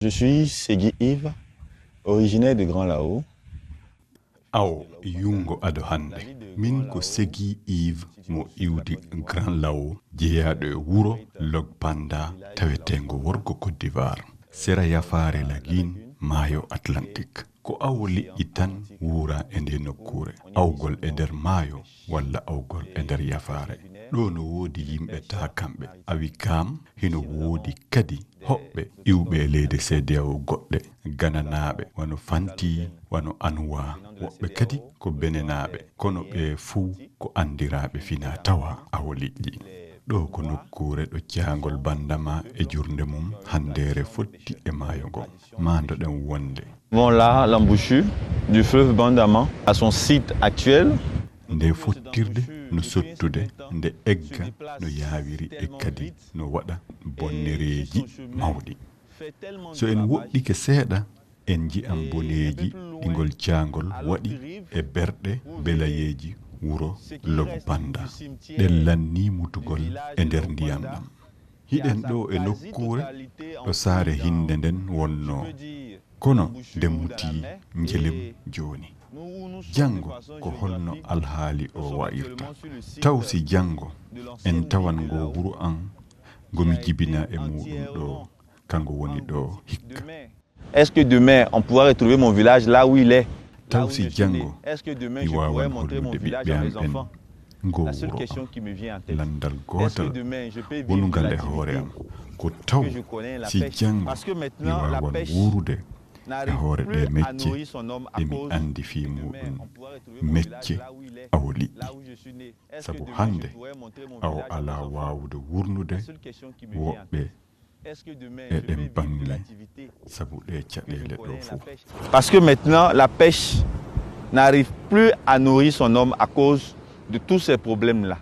Je suis Segui Yves, originaire de Grand Lao. Awo yungo ado hande min ko Segui Yves mo iwdi Grand Lao jeeyaɗo e wuro Logpanda tawetengo worgo Côte d'Ivoire sera yafare lagin maayo Atlantique ko awo liƴƴi tan wuura e nde nokkure awgol e nder maayo walla awgol e nder yafare ɗo no woodi yimɓe taa kamɓe awi kam hino woodi kadi hoɓɓe iwɓe leydi CEDEAO goɗɗe gananaɓe wano Fanti wano Anwa woɓɓe kadi ko benenaɓe kono ɓe fuu ko andiraɓe fina tawa awo liƴƴi ɗo ko nokkure ɗo caangol bandama e jurde mum handere fotti e maayo ngon mandoɗen wonde Bon là, l'embouchure du fleuve Bandama à son site actuel. nde fottirde no sottude nde egga no yawiri e kadi no waɗa bonnereji mawɗi so en woɗɗike seeɗa en ji'an boneji ɗigol caangol waɗi e berɗe belayeji wuro Logpanda ɗellanni mutugol e nder ndiyam ɗam hiɗen ɗo e nokkure ɗo saare hinde nden wonno kono nde muti njelem joni jango ko holno alhaali o wa'irta taw si jango en tawan ngo wuro an gomi jibina e muɗum ɗo kango woni ɗo hikka Est-ce que demain on pourra retrouver mon village là où il est? taw si jango Est-ce que demain mi je pourrais wawan montrer mon hollude village ɓiɓɓe à am mes en enfants? ngo La seule wuro question am qui me vient en tête. landal Est-ce gotal que demain je peux vivre de wonungal e l'activité hoore am ko taw que je connais, la si pêche? jango Parce que mi maintenant la wawan pêche wurude e n'arrive hoore plus ɗe à mecce nourrir son homme à ɗe mi cause andi fi que demain muɗum on pourra retrouver mon village mecce là où il est, awo liƴƴi là où je suis né. Est-ce que sabu demain hande je pourrais montrer mon awo village à mes ala enfants? wawude wurnude La seule question qui me vient en woɓɓe tête. Est-ce que demain e je peux ɗen vivre de bange l'activité sabu ɗe que je caɗele ɗo connais, la fou pêche? Parce que maintenant la pêche n'arrive plus à nourrir son homme à cause de tous ces problèmes-là.